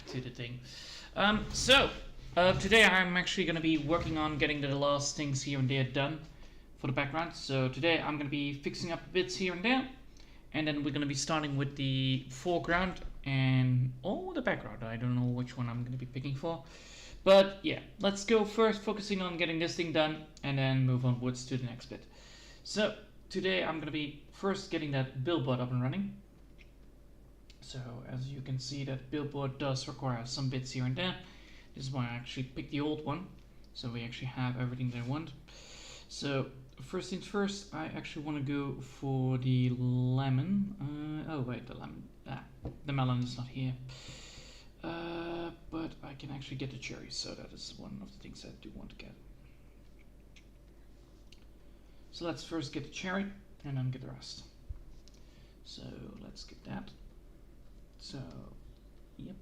to the thing. Today I'm actually going to be working on getting the last things here and there done for the background. So today I'm going to be fixing up bits here and there, and then we're going to be starting with the foreground and the background. I don't know which one I'm going to be picking for, but yeah, let's go first focusing on getting this thing done and then move onwards to the next bit. So today I'm going to be first getting that billboard up and running. So as you can see, that billboard does require some bits here and there. This is why I actually picked the old one, so we actually have everything they want. So first things first, I actually want to go for the lemon. The melon is not here. But I can actually get the cherry, so that is one of the things I do want to get. So let's first get the cherry and then get the rest. So let's get that. So, yep.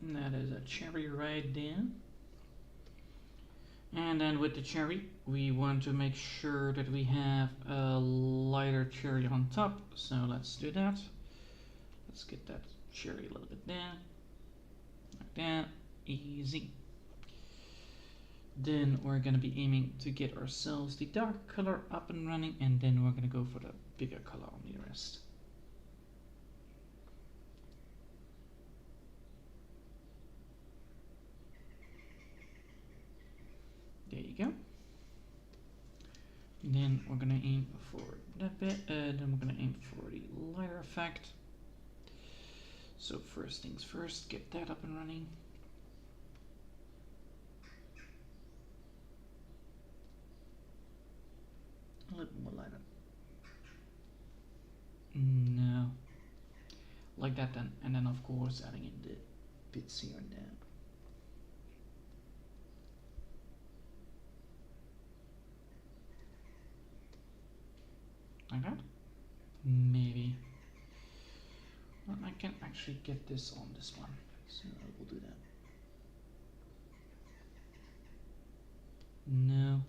And that is a cherry right there. And then with the cherry, we want to make sure that we have a lighter cherry on top. So let's do that. Let's get that cherry a little bit there. Like that. Easy. Then we're going to be aiming to get ourselves the dark color up and running, and then we're going to go for the bigger color on the rest. There you go. Then we're going to aim for that bit, then we're going to aim for the lighter effect. So first things first, get that up and running. A little more lighter. No. Like that then, and then of course adding in the bits here and there. Like that? Maybe. Well, I can actually get this on this one, so I will do that. No.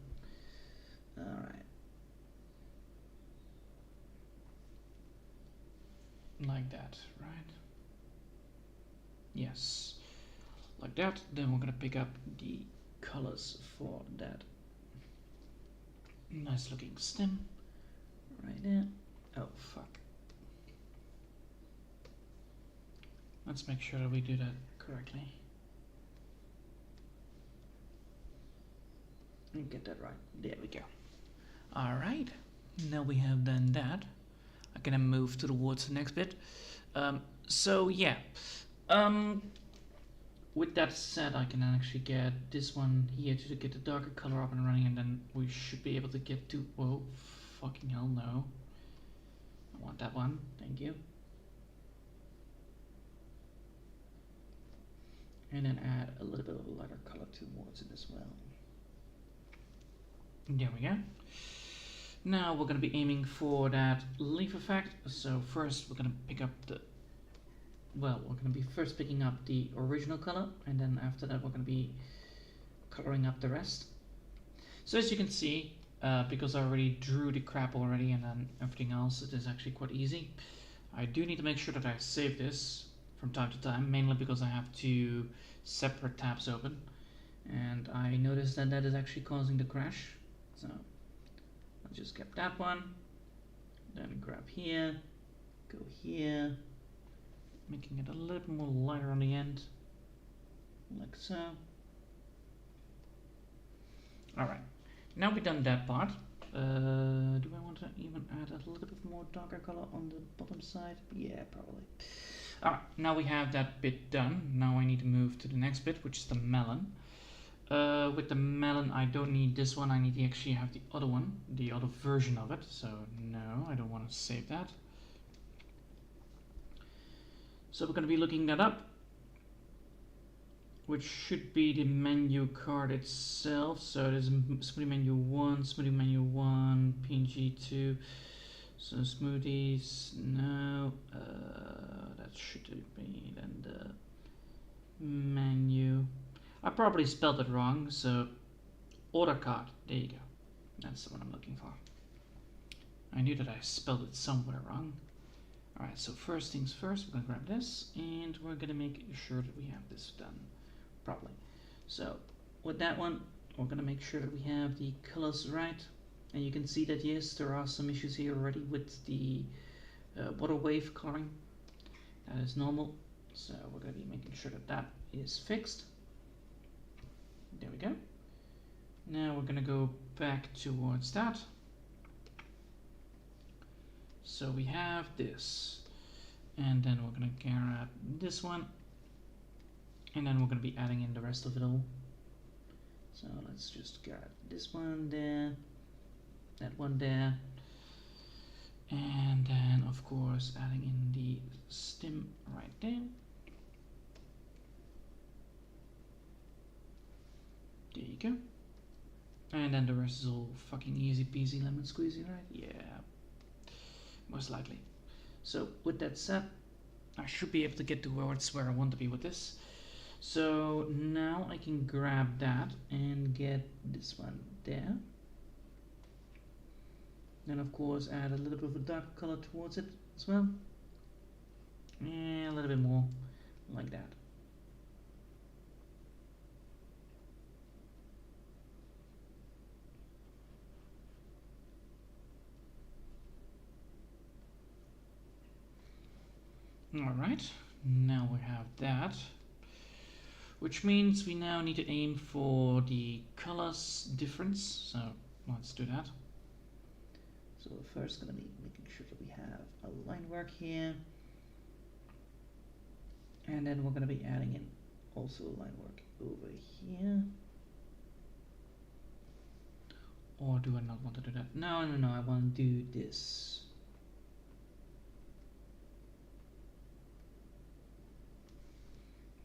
Alright. Like that, right? Yes. Like that. Then we're gonna pick up the colors for that nice looking stem. Right there. Oh, fuck. Let's make sure that we do that correctly. And get that right. There we go. Alright. Now we have done that. I'm gonna move towards the next bit. With that said, I can actually get this one here to get the darker color up and running, and then we should be able to get to... Whoa. Fucking hell no. I want that one. Thank you. And then add a little bit of a lighter color towards it as well. There we go. Now we're going to be aiming for that leaf effect. So first we're going to pick up we're going to be first picking up the original color, and then after that we're going to be coloring up the rest. So as you can see, because I already drew the crap already and then everything else, it is actually quite easy. I do need to make sure that I save this from time to time, mainly because I have two separate tabs open, and I noticed that that is actually causing the crash. So I'll just get that one, then grab here, go here, making it a little more lighter on the end, like so. Alright. Now we've done that part. Do I want to even add a little bit more darker color on the bottom side? Yeah, probably. Alright, now we have that bit done. Now I need to move to the next bit, which is the melon. With the melon, I don't need this one. I need to actually have the other one, the other version of it. So no, I don't want to save that. So we're going to be looking that up, which should be the menu card itself. So there's smoothie menu 1, smoothie menu 1, PNG 2. So smoothies, no, that should be then the menu. I probably spelled it wrong, so order card, there you go. That's the one I'm looking for. I knew that I spelled it somewhere wrong. Alright, so first things first, we're gonna grab this and we're gonna make sure that we have this done properly. So with that one, we're gonna make sure that we have the colors right. And you can see that yes, there are some issues here already with the water wave coloring. That is normal, so we're gonna be making sure that that is fixed. There we go. Now we're gonna go back towards that. So we have this, and then we're gonna grab this one, and then we're gonna be adding in the rest of it all. So let's just grab this one there, that one there, and then of course adding in the stem right there. There you go. And then the rest is all fucking easy peasy lemon squeezy, right? Yeah, most likely. So with that said, I should be able to get towards where I want to be with this. So now I can grab that and get this one there. Then of course add a little bit of a dark color towards it as well. And a little bit more like that. Alright, now we have that, which means we now need to aim for the colors difference, so let's do that. So first gonna be making sure that we have a line work here, and then we're gonna be adding in also a line work over here. Or do I not want to do that? No, I want to do this.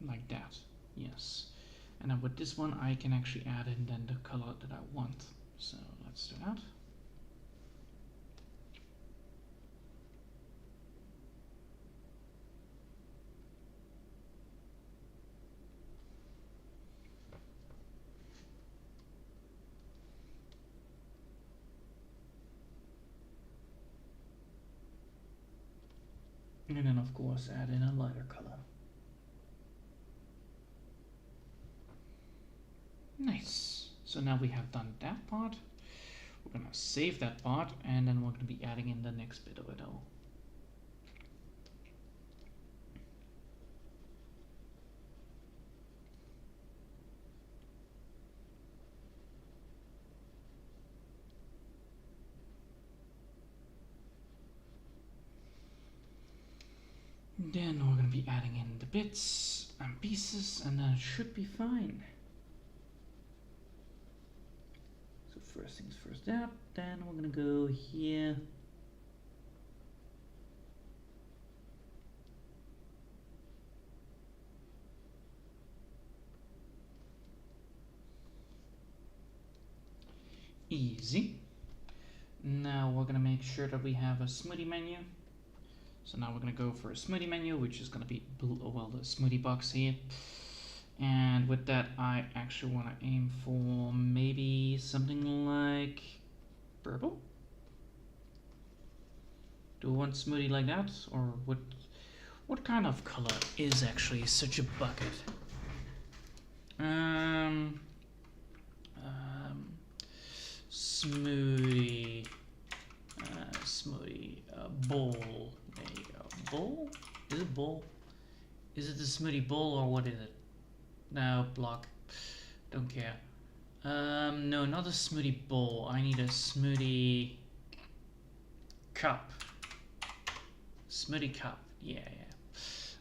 Like that, yes. And then with this one I can actually add in then the color that I want. So let's do that. And then of course add in a lighter color. Nice. So now we have done that part. We're gonna save that part, and then we're gonna be adding in the next bit of it all. Then we're gonna be adding in the bits and pieces, and then it should be fine. First things first that, then we're gonna go here. Easy. Now we're gonna make sure that we have a smoothie menu. So now we're gonna go for a smoothie menu, which is gonna be well, the smoothie box here. And with that, I actually want to aim for maybe something like purple. Do I want smoothie like that, or what kind of color is actually such a bucket? Smoothie, bowl. There you go. Bowl? Is it bowl? Is it the smoothie bowl or what is it? No, block. Don't care. No, not a smoothie bowl. I need a smoothie cup. Smoothie cup. Yeah.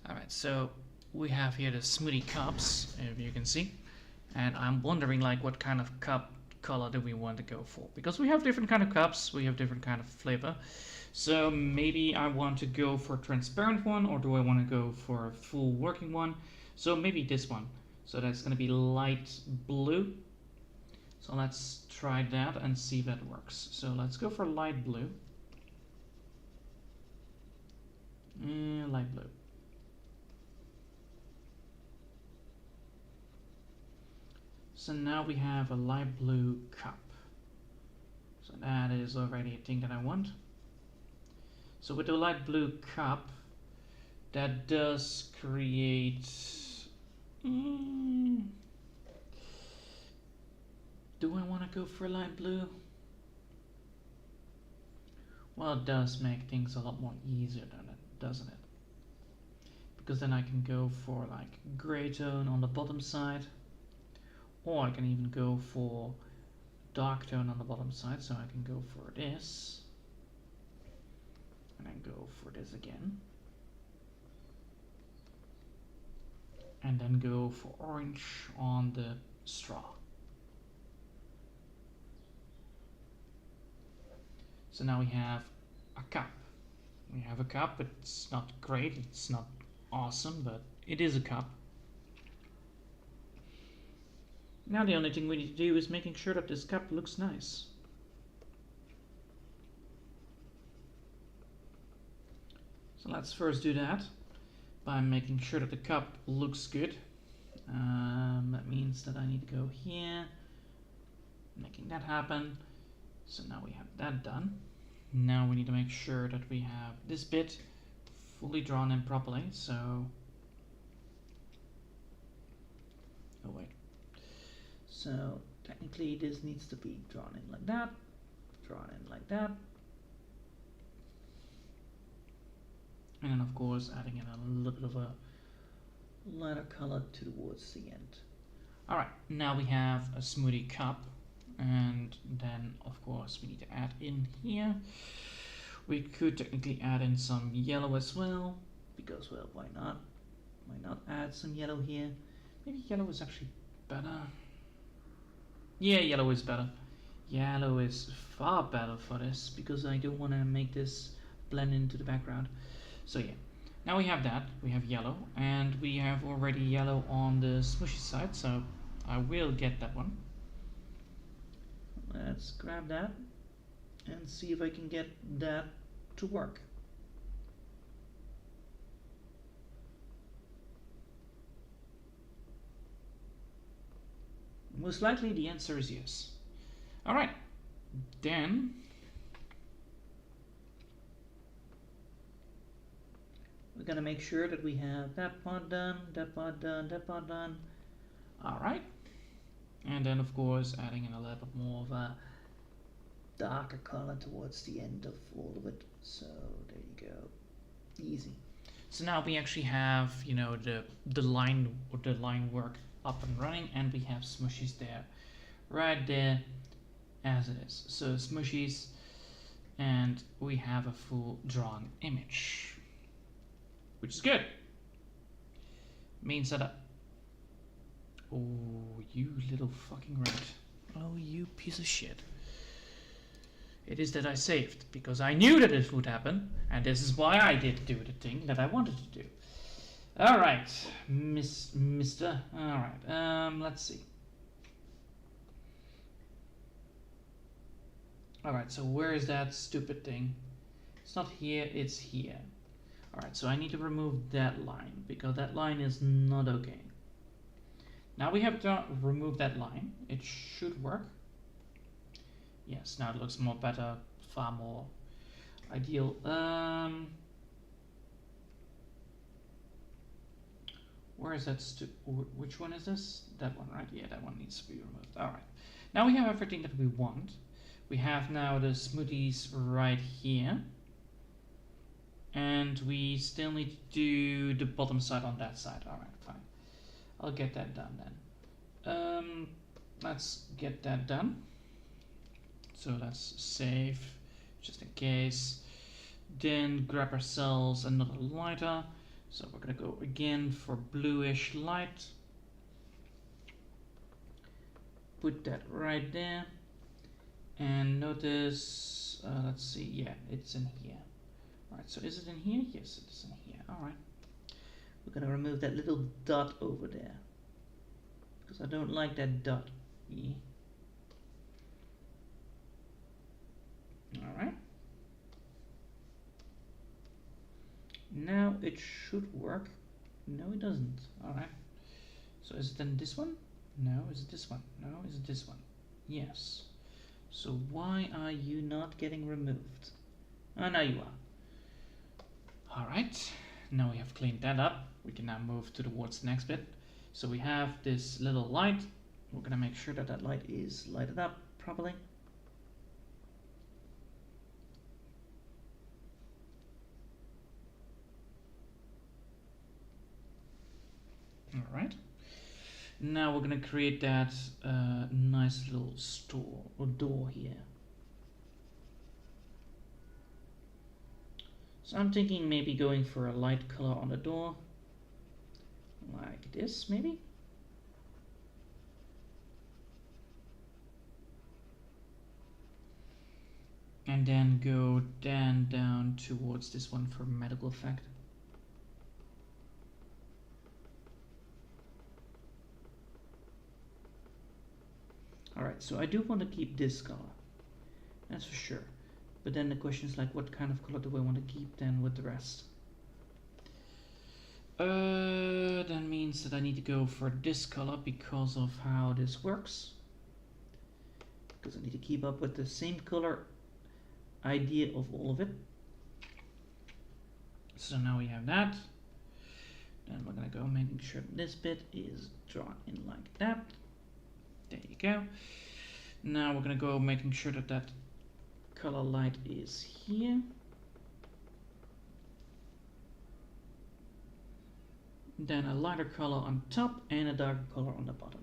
Alright, so we have here the smoothie cups, if you can see. And I'm wondering like what kind of cup color do we want to go for? Because we have different kind of cups, we have different kind of flavor. So maybe I want to go for a transparent one, or do I want to go for a full working one? So maybe this one. So that's going to be light blue. So let's try that and see if that works. So let's go for light blue. Light blue. So now we have a light blue cup. So that is already a thing that I want. So with the light blue cup, that does create... do I want to go for light blue? Well, it does make things a lot more easier, doesn't it? Because then I can go for like gray tone on the bottom side, or I can even go for dark tone on the bottom side, so I can go for this, and then go for this again, and then go for orange on the straw. So now we have a cup. We have a cup. It's not great, it's not awesome, but it is a cup. Now the only thing we need to do is making sure that this cup looks nice. So let's first do that by making sure that the cup looks good. That means that I need to go here, making that happen. So now we have that done. Now we need to make sure that we have this bit fully drawn in properly. So, oh wait. So technically this needs to be drawn in like that, drawn in like that. And then of course adding in a little bit of a lighter color towards the end. Alright, now we have a smoothie cup, and then of course we need to add in here. We could technically add in some yellow as well, because well, why not? Why not add some yellow here? Maybe yellow is actually better. Yeah, yellow is better. Yellow is far better for this, because I don't want to make this blend into the background. So yeah, now we have that, we have yellow, and we have already yellow on the smushy side, so I will get that one. Let's grab that and see if I can get that to work. Most likely the answer is yes. Alright, then we're gonna make sure that we have that part done, that part done, that part done. Alright. And then of course adding in a little bit more of a darker color towards the end of all of it. So there you go. Easy. So now we actually have, you know, the line work up and running, and we have smushies there. Right there as it is. So smushies, and we have a full drawn image. Which is good. Means that oh, you little fucking rat. Oh, you piece of shit. It is that I saved, because I knew that this would happen, and this is why I did do the thing that I wanted to do. Alright, mister. Alright, let's see. Alright, so where is that stupid thing? It's not here, it's here. Alright, so I need to remove that line, because that line is not okay. Now we have to remove that line. It should work. Yes, now it looks more better, far more ideal. Where is that? Which one is this? That one, right? Yeah, that one needs to be removed. All right. Now we have everything that we want. We have now the smoothies right here. And we still need to do the bottom side on that side. All right, fine. I'll get that done then. Let's get that done. So let's save, just in case. Then grab ourselves another lighter. So we're gonna go again for bluish light. Put that right there. And notice, let's see, yeah, it's in here. Alright, so is it in here? Yes, it is in here. Alright. We're gonna remove that little dot over there, because I don't like that dot. Alright. Now it should work. No, it doesn't. Alright. So is it then this one? No, is it this one? No, is it this one? Yes. So why are you not getting removed? Oh, now you are. Alright, now we have cleaned that up. We can now move towards the next bit. So we have this little light. We're gonna make sure that that light is lighted up properly. Alright, now we're gonna create that nice little store or door here. So I'm thinking maybe going for a light color on the door, like this maybe. And then go down towards this one for medical effect. Alright, so I do want to keep this color, that's for sure. But then the question is like, what kind of color do I want to keep then with the rest? That means that I need to go for this color because of how this works. Because I need to keep up with the same color idea of all of it. So now we have that. Then we're gonna go making sure this bit is drawn in like that. There you go. Now we're gonna go making sure that that color light is here. Then a lighter color on top and a darker color on the bottom.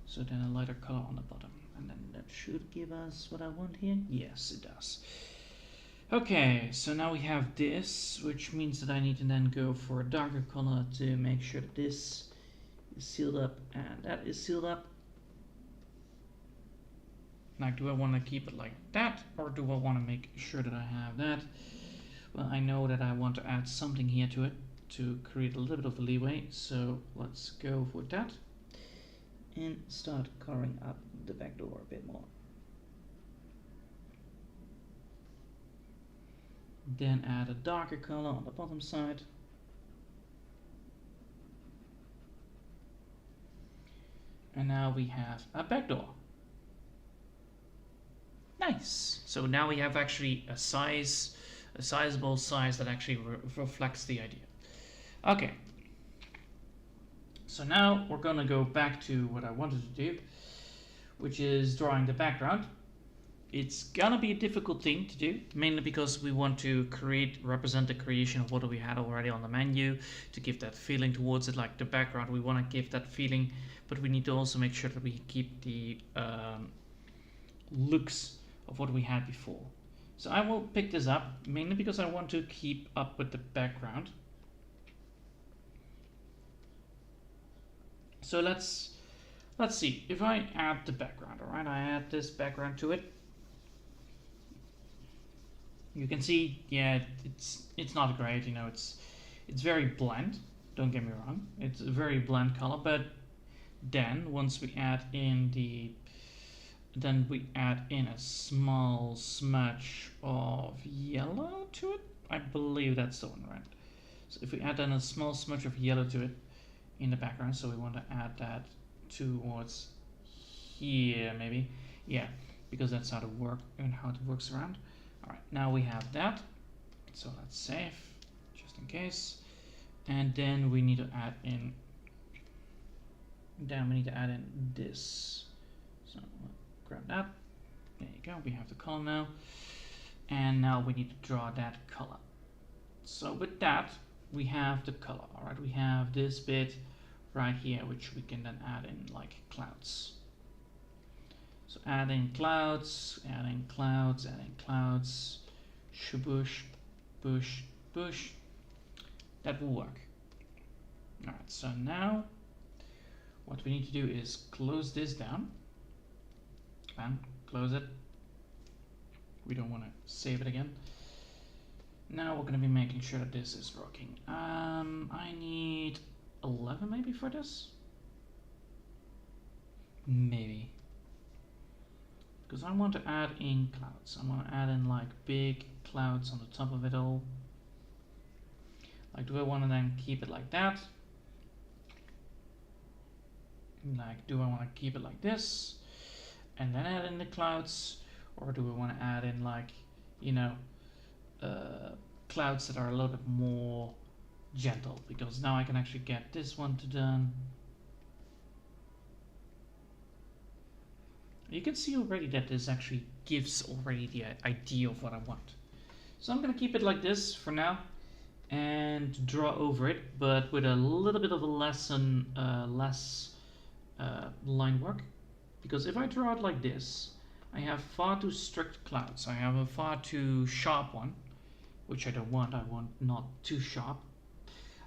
So then a lighter color on the bottom, and then that should give us what I want here. Yes, it does. Okay, so now we have this, which means that I need to then go for a darker color to make sure that this is sealed up and that is sealed up. Now, do I want to keep it like that, or do I want to make sure that I have that? Well, I know that I want to add something here to it to create a little bit of a leeway, so let's go for that. And start coloring up the back door a bit more. Then add a darker color on the bottom side. And now we have a back door. Nice. So now we have actually a sizable size that actually reflects the idea. Okay. So now we're gonna go back to what I wanted to do, which is drawing the background. It's gonna be a difficult thing to do, mainly because we want to represent the creation of what we had already on the menu, to give that feeling towards it, like the background. We want to give that feeling, but we need to also make sure that we keep the looks of what we had before. So I will pick this up, mainly because I want to keep up with the background. So let's see, if I add the background, alright, I add this background to it. You can see, yeah, it's not great, you know, it's very bland, don't get me wrong, it's a very bland color, but then once we add in a small smudge of yellow to it, I believe that's the one, right? So if we add in a small smudge of yellow to it in the background, so we want to add that towards here maybe, yeah, because that's how it works around. Alright, now we have that, so let's save just in case, and then we need to add in this. So grab that, there you go, we have the color now, and now we need to draw that color. So with that we have the color. Alright, we have this bit right here, which we can then add in like clouds. So adding clouds, adding clouds, adding clouds, shabush, bush, bush. That will work. Alright, so now what we need to do is close this down. And close it. We don't want to save it again. Now we're going to be making sure that this is working. I need 11 maybe for this? Maybe. Because I want to add in clouds. I want to add in like big clouds on the top of it all. Like, do I want to then keep it like that? Like, do I want to keep it like this and then add in the clouds, or do I want to add in like, you know, clouds that are a little bit more gentle? Because now I can actually get this one to done. You can see already that this actually gives already the idea of what I want. So I'm going to keep it like this for now and draw over it, but with a little bit of a less line work. Because if I draw it like this, I have far too strict clouds. I have a far too sharp one, which I don't want. I want not too sharp.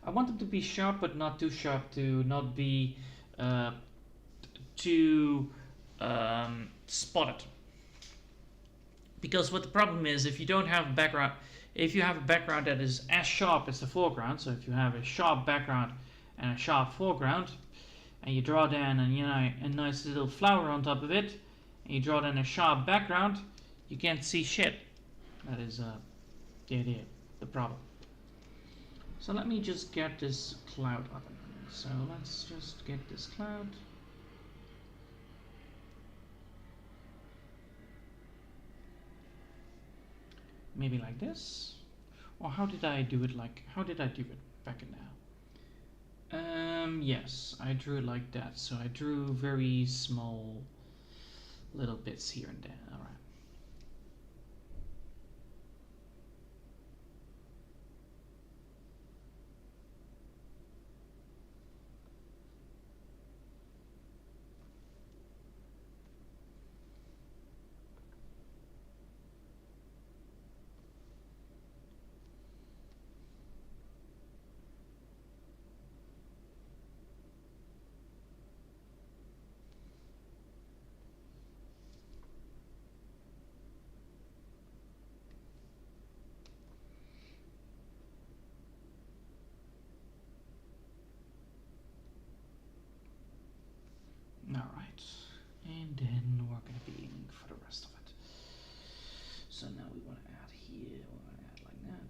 I want them to be sharp, but not too sharp to not be too spotted. Because what the problem is, if you don't have a background, if you have a background that is as sharp as the foreground, so if you have a sharp background and a sharp foreground, and you draw down and, you know, a nice little flower on top of it, and you draw down a sharp background, you can't see shit. That is the idea, the problem. So let me just get this cloud up and running. So let's just get this cloud. Maybe like this. Or how did I do it? Like, how did I do it back in now? Yes, I drew it like that. So I drew very small little bits here and there. All right. Alright, and then we're going to be aiming for the rest of it. So now we want to add here, we want to add like that.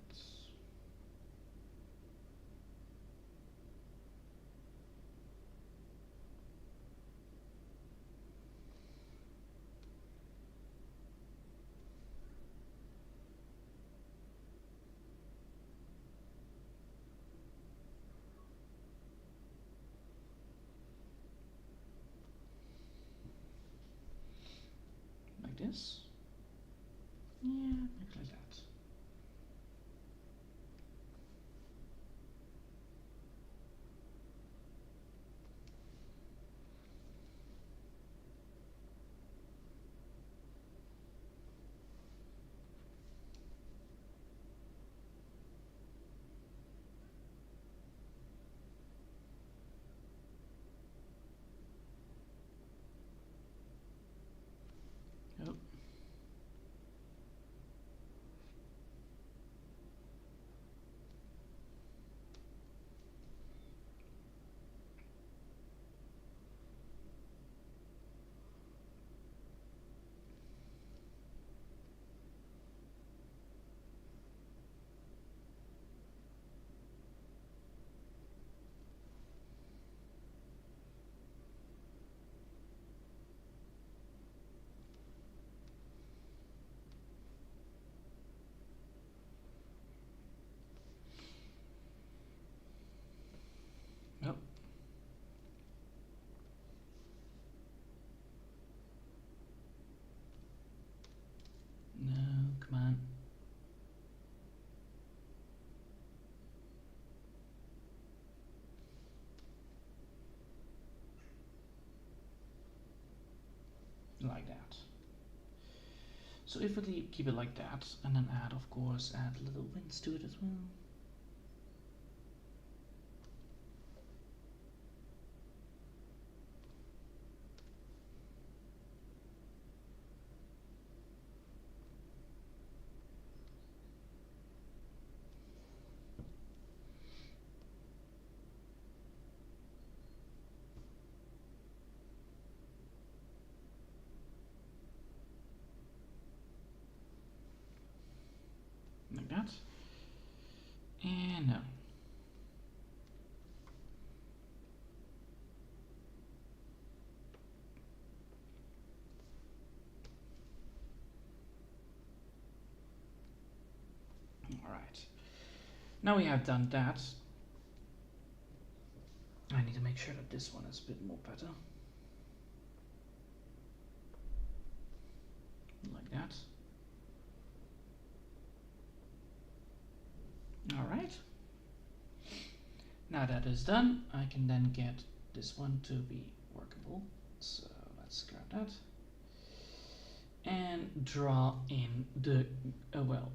Like this. Yeah, maybe like that. Oh. Oh. No, come on. Like that. So if we keep it like that, and then add, of course, add little winds to it as well. Like that. And no. Now we have done that. I need to make sure that this one is a bit more better. Like that. Alright. Now that is done, I can then get this one to be workable. So let's grab that. And draw in the, well,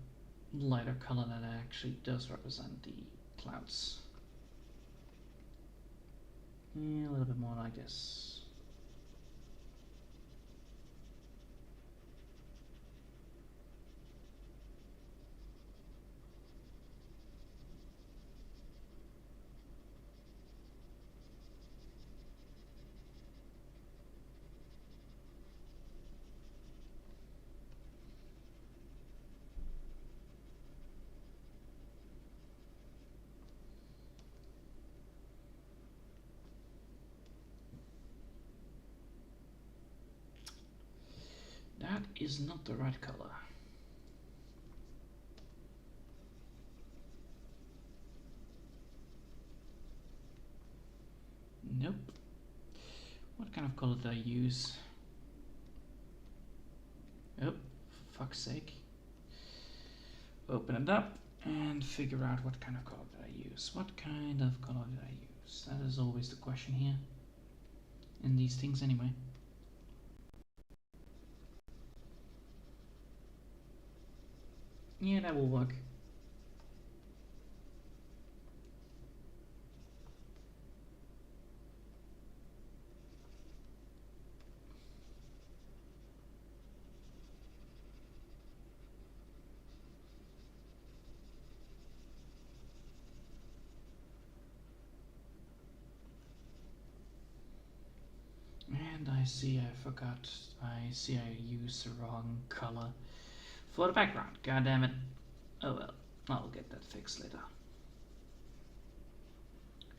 lighter color that actually does represent the clouds. Yeah, a little bit more like this. That is not the right color. Nope. What kind of color did I use? Oh, for fuck's sake. Open it up and figure out what kind of color did I use. What kind of color did I use? That is always the question here. In these things anyway. Yeah, that will work. And I see I forgot. I see I used the wrong color for the background. God damn it. Oh well, I'll get that fixed later.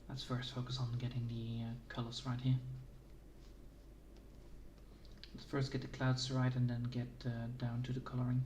Let's first focus on getting the colors right here. Let's first get the clouds right and then get down to the coloring.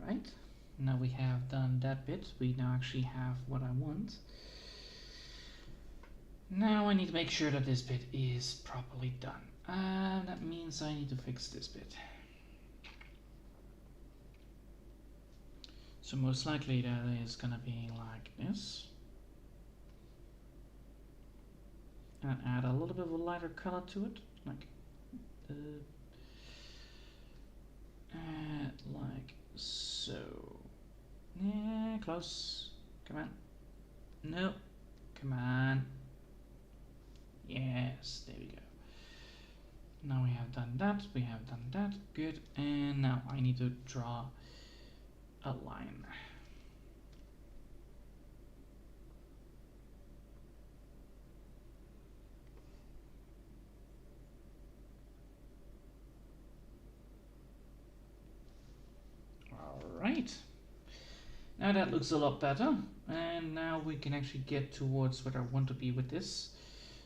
Alright, now we have done that bit. We now actually have what I want. Now I need to make sure that this bit is properly done. That means I need to fix this bit. So most likely that is gonna be like this. And add a little bit of a lighter color to it, like so. Yeah, close. Come on. No. Come on. Yes, there we go. Now we have done that, we have done that, good. And now I need to draw a line. Alright. Now that looks a lot better. And now we can actually get towards what I want to be with this.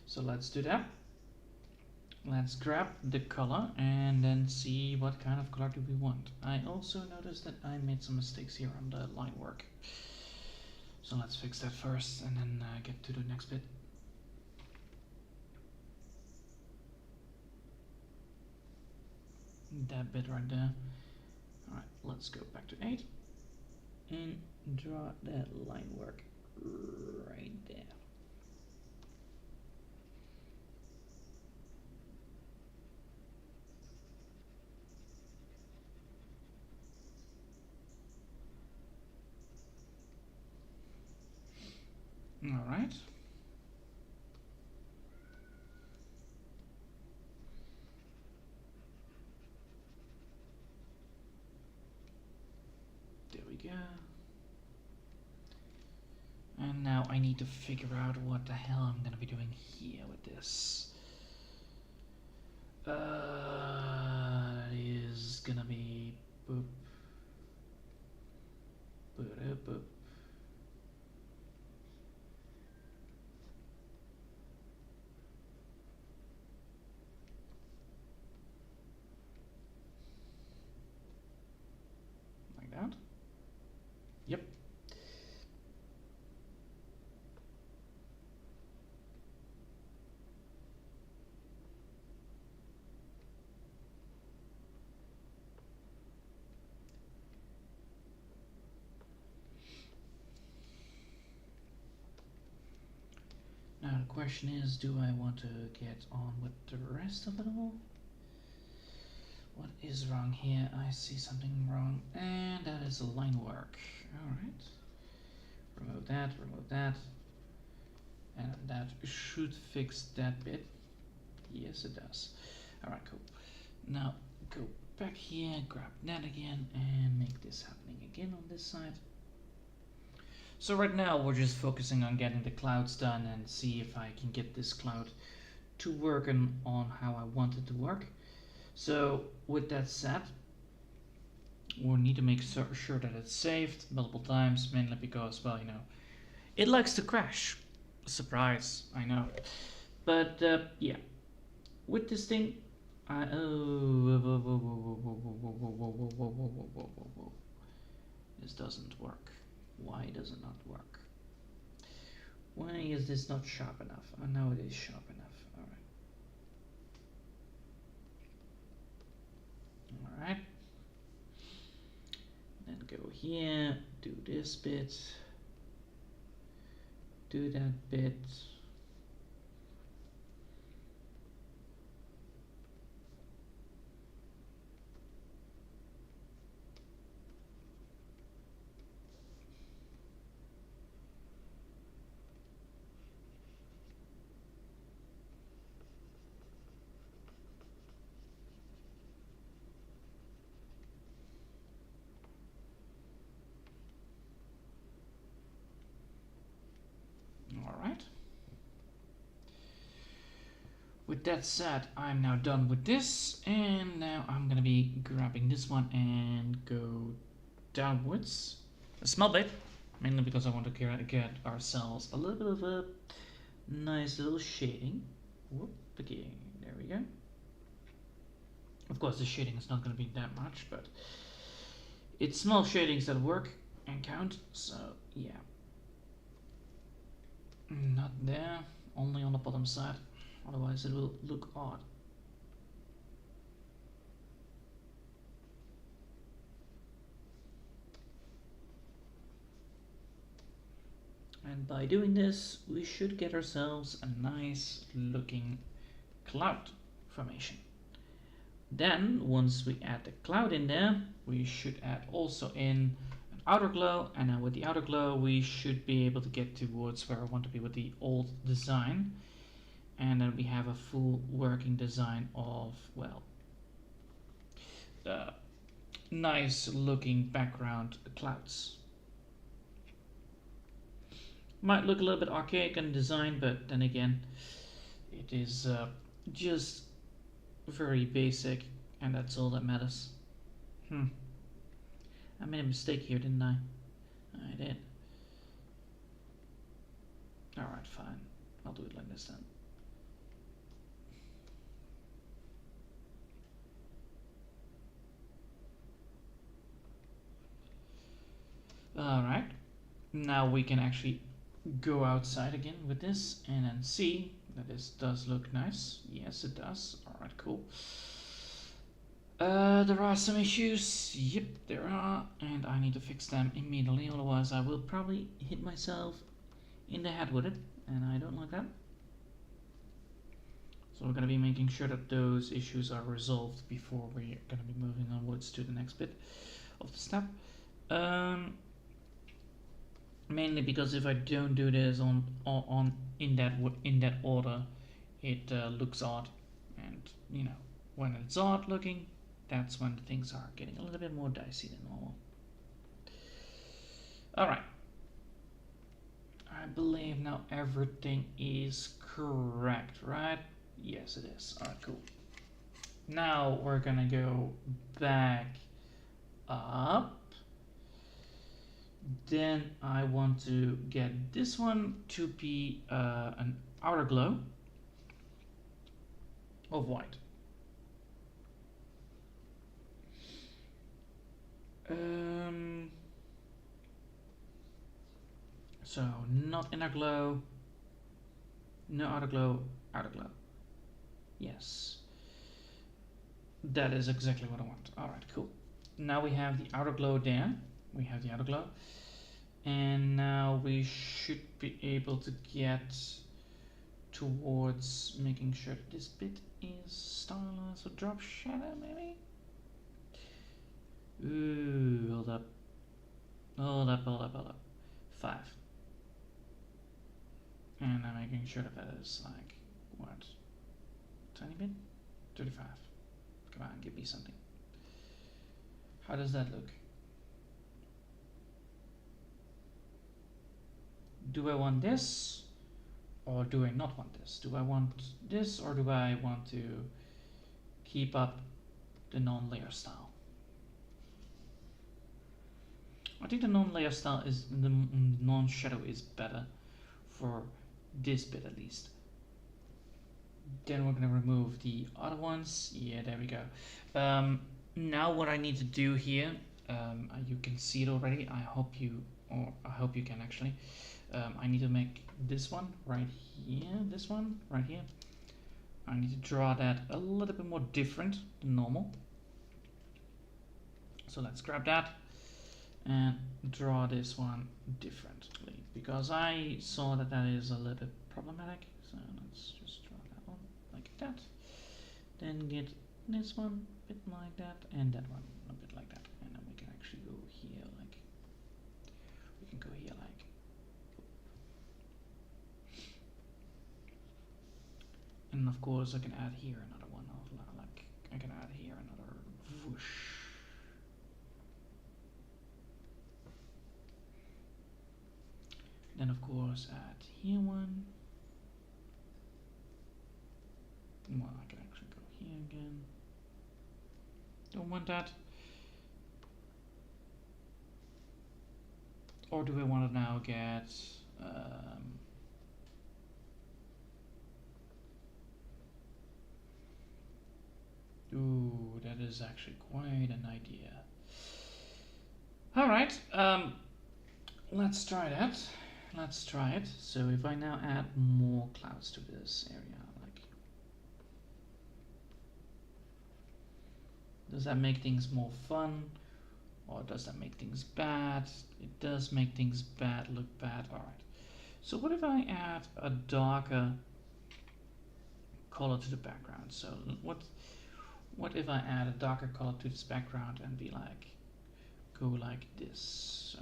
So let's do that. Let's grab the color and then see what kind of color do we want. I also noticed that I made some mistakes here on the line work. So let's fix that first and then get to the next bit. that bit right there. Alright, let's go back to 8 and draw that line work right there. Alright. There we go. And now I need to figure out what the hell I'm gonna be doing here with this. It is gonna be boop. Boop, boop. Like that. Yep. Now the question is, do I want to get on with the rest of it all? What is wrong here? I see something wrong, and that is a line work. Alright. Remove that, and that should fix that bit. Yes, it does. Alright, cool. Now go back here, grab that again, and make this happening again on this side. So right now we're just focusing on getting the clouds done and see if I can get this cloud to work on how I want it to work. So with that said, we'll need to make sure that it's saved multiple times, mainly because, well, you know, it likes to crash. Surprise, I know. But yeah, with this thing, this doesn't work. Why does it not work? Why is this not sharp enough? I know it is sharp enough. Alright. Then go here, do this bit, do that bit. Alright. With that said, I'm now done with this, and now I'm gonna be grabbing this one and go downwards a small bit, mainly because I want to get ourselves a little bit of a nice little shading. Whoop, okay, there we go. Of course, the shading is not going to be that much, but it's small shadings that work and count, so yeah. Not there, only on the bottom side, otherwise it will look odd. And by doing this, we should get ourselves a nice looking cloud formation. Then, once we add the cloud in there, we should add also in an outer glow, and now with the outer glow, we should be able to get towards where I want to be with the old design. And then we have a full working design of, well, nice looking background clouds. Might look a little bit archaic in design, but then again, it is just very basic, and that's all that matters. I made a mistake here, didn't I? I did. Alright, fine. I'll do it like this then. Alright. Now we can actually go outside again with this and then see that this does look nice. Yes, it does. Alright, cool. There are some issues. Yep, there are, and I need to fix them immediately. Otherwise, I will probably hit myself in the head with it, and I don't like that. So we're going to be making sure that those issues are resolved before we're going to be moving onwards to the next bit of the step. Mainly because if I don't do this in that order, it looks odd, and you know, when it's odd looking, that's when things are getting a little bit more dicey than normal. All right. I believe now everything is correct, right? Yes, it is. All right, cool. Now we're gonna go back up. Then I want to get this one to be an outer glow of white. So not inner glow, no outer glow, outer glow. Yes, that is exactly what I want. All right, cool. Now we have the outer glow there. We have the outer glow, and now we should be able to get towards making sure that this bit is stylized. So drop shadow, maybe. Ooh, hold up. Hold up, hold up, hold up. 5. And I'm making sure that is like, what? Tiny bit? 35. Come on, give me something. How does that look? Do I want this? Or do I not want this? Do I want this, or do I want to keep up the non-layer style? I think the non-layer style is, the non-shadow is better for this bit at least. Then we're gonna remove the other ones. Yeah, there we go. Now what I need to do here, you can see it already. I hope you can actually. I need to make this one right here. This one right here. I need to draw that a little bit more different than normal. So let's grab that and draw this one differently, because I saw that that is a little bit problematic. So let's just draw that one like that. Then get this one a bit like that, and that one a bit like that. And then we can actually go here like, we can go here like, and of course I can add here another one, like I can add here another whoosh. Then of course add here one. Well, I can actually go here again. Don't want that. Or do we want to now get ooh, that is actually quite an idea. Alright, let's try that. Let's try it. So if I now add more clouds to this area, like, does that make things more fun? Or does that make things bad? It does make things bad look bad. Alright. So what if I add a darker color to the background? So what if I add a darker color to this background and be like, go like this? So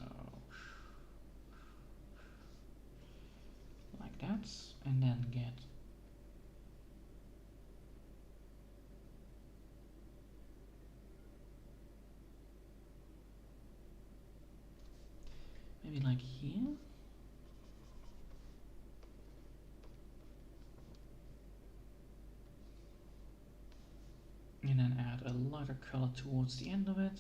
like that, and then get maybe like here. And then add a lighter color towards the end of it.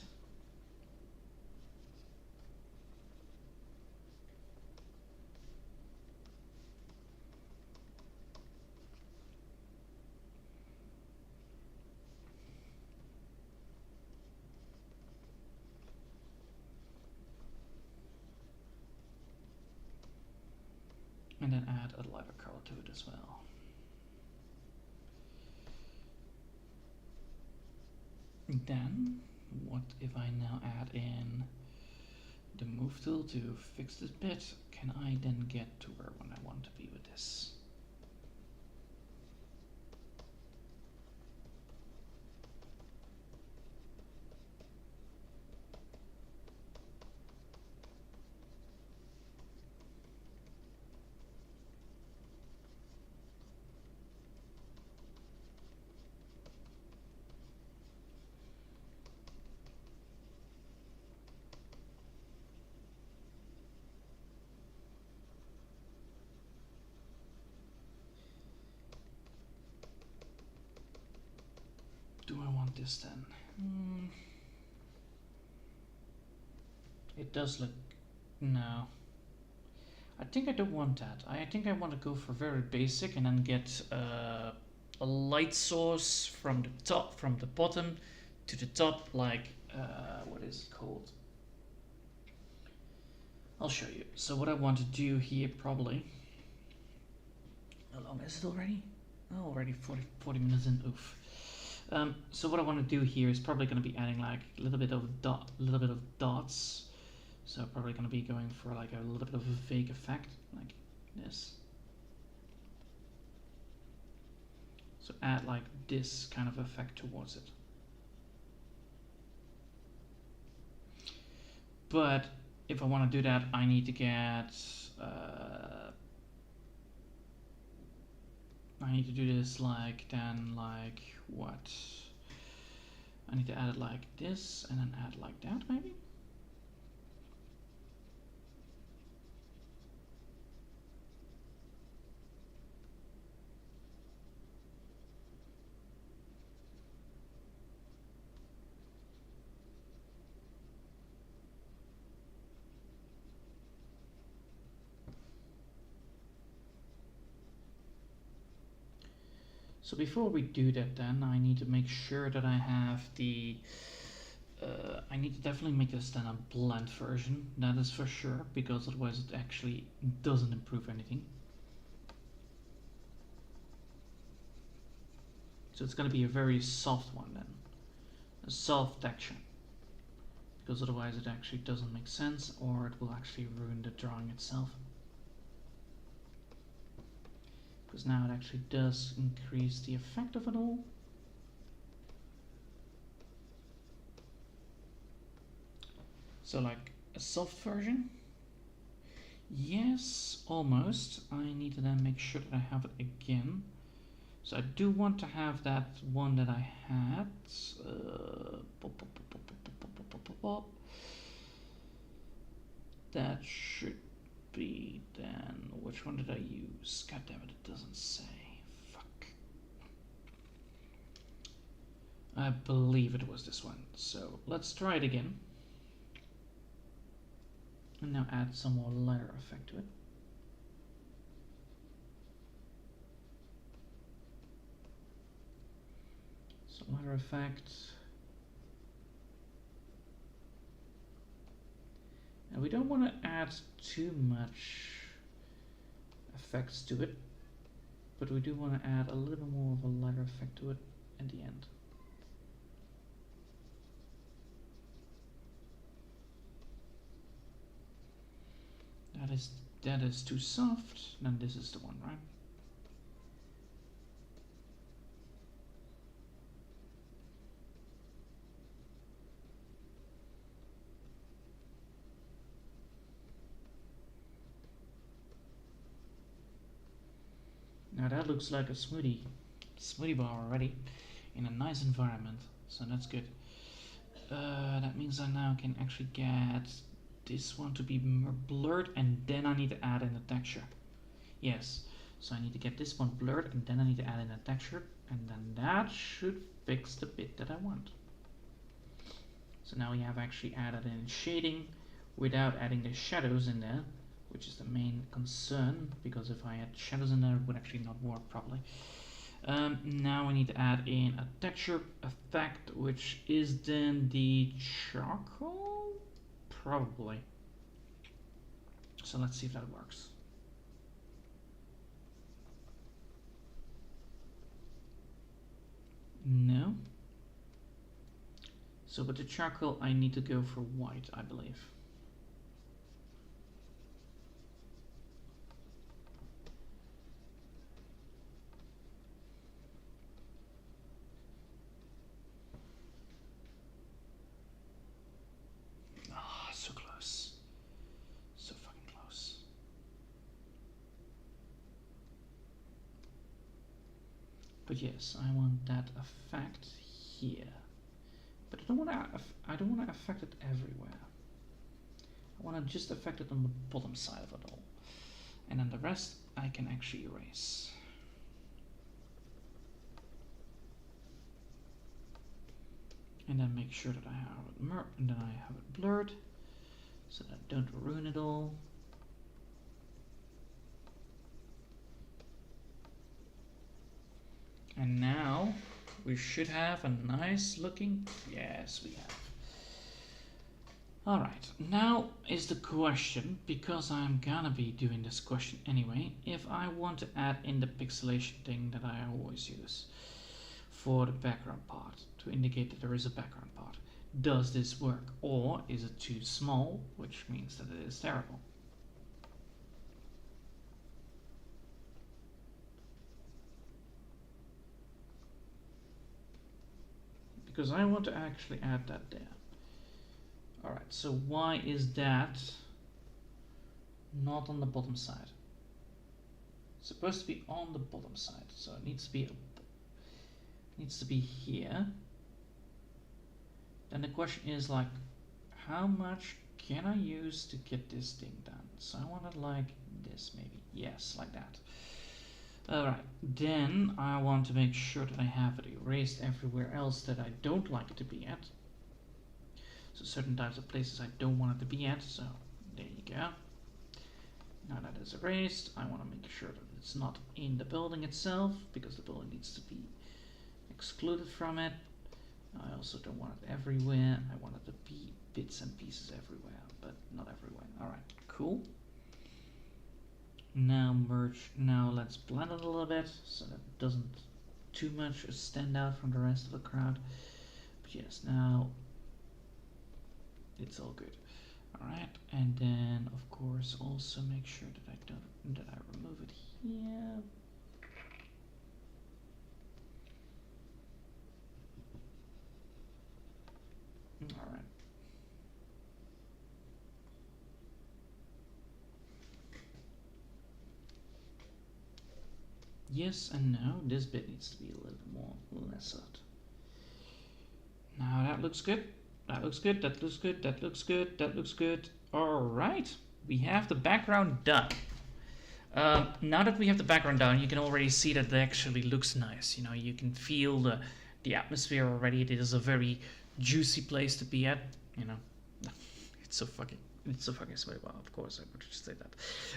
And then add a lighter color to it as well. Then, what if I now add in the move tool to fix this bit? Can I then get to where I want to be with this? Do I want this then? It does look... no. I think I don't want that. I think I want to go for very basic and then get a light source from the top, from the bottom to the top, like, what is it called? I'll show you. So what I want to do here probably... how long is it already? Oh, already 40 minutes in. Oof. So what I want to do here is probably going to be adding like a little bit of dots. So probably going to be going for like a little bit of a vague effect, like this. So add like this kind of effect towards it. But if I want to do that, I need to get... I need to do this like, then like, what? I need to add it like this and then add like that maybe? So before we do that then, I need to make sure that I have the... I need to definitely make this then a blend version, that is for sure, because otherwise it actually doesn't improve anything. So it's going to be a very soft one then, a soft texture, because otherwise it actually doesn't make sense, or it will actually ruin the drawing itself. Because now it actually does increase the effect of it all. So like a soft version? Yes, almost. I need to then make sure that I have it again. So I do want to have that one that I had. That should be then... which one did I use? God damn it, it doesn't say. Fuck. I believe it was this one. So let's try it again. And now add some more lighter effect to it. Some lighter effect. And we don't want to add too much effects to it, but we do want to add a little more of a lighter effect to it at the end. That is too soft. Then this is the one, right? Now that looks like a smoothie bar already, in a nice environment. So that's good. That means I now can actually get this one to be more blurred, and then I need to add in the texture. Yes, so I need to get this one blurred, and then I need to add in a texture, and then that should fix the bit that I want. So now we have actually added in shading without adding the shadows in there, which is the main concern, because if I had shadows in there, it would actually not work properly. Now we need to add in a texture effect, which is then the charcoal? Probably. So let's see if that works. No. So with the charcoal, I need to go for white, I believe. Ah, so close. So fucking close. But yes, I want that effect here. But I don't want to affect it everywhere. I want to just affect it on the bottom side of it all. And then the rest I can actually erase. And then make sure that I have it and then I have it blurred so that I don't ruin it all. And now we should have a nice looking, yes we have. Alright, now is the question, because I'm gonna be doing this question anyway, if I want to add in the pixelation thing that I always use for the background part, to indicate that there is a background part. Does this work, or is it too small, which means that it is terrible? Because I want to actually add that there. Alright, so why is that not on the bottom side? It's supposed to be on the bottom side, so it needs to be here. Then the question is like, how much can I use to get this thing done? So I want it like this maybe. Yes, like that. Alright, then I want to make sure that I have it erased everywhere else that I don't like it to be at. So certain types of places I don't want it to be at, so there you go. Now that is erased, I want to make sure that it's not in the building itself, because the building needs to be excluded from it. I also don't want it everywhere, I want it to be bits and pieces everywhere, but not everywhere. Alright, cool. Now merge, now let's blend it a little bit, so that it doesn't too much stand out from the rest of the crowd. But yes, now it's all good. Alright, and then of course also make sure that I remove it here. Alright. Yes and no, this bit needs to be a little bit more lessered. Now that looks good. That looks good, that looks good, that looks good, that looks good. Alright, we have the background done. Now that we have the background done, you can already see that it actually looks nice. You know, you can feel the atmosphere already. It is a very juicy place to be at, you know. It's so fucking sweet. Well, of course I would just say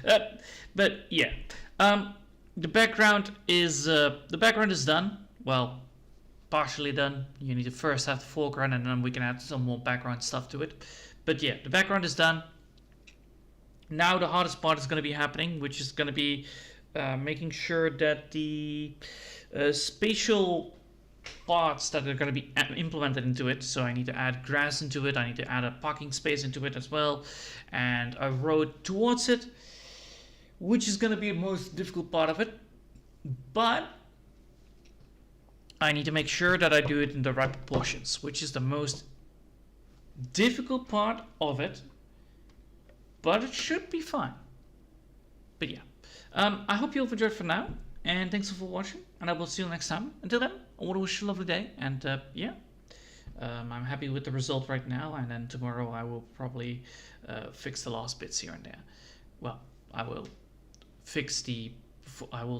that. But yeah, the background is done. Well, partially done. You need to first have the foreground and then we can add some more background stuff to it. But yeah, the background is done. Now the hardest part is going to be happening, which is going to be making sure that the spatial parts that are going to be implemented into it. So I need to add grass into it. I need to add a parking space into it as well, and a road towards it, which is going to be the most difficult part of it. But I need to make sure that I do it in the right proportions, which is the most difficult part of it, but it should be fine. But yeah, I hope you've enjoyed for now, and thanks for watching, and I will see you next time. Until then, I want to wish you a lovely day, and yeah, I'm happy with the result right now, and then tomorrow I will probably fix the last bits here and there. Well, I will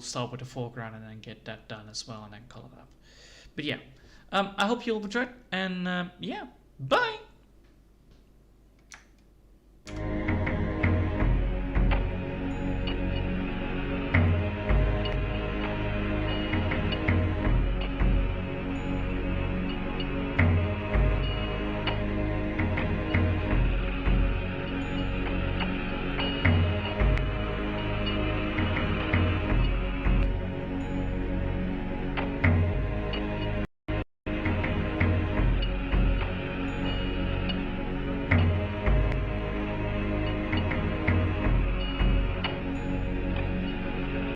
start with the foreground and then get that done as well, and then color it up. But yeah, I hope you'll enjoy it, and yeah, bye!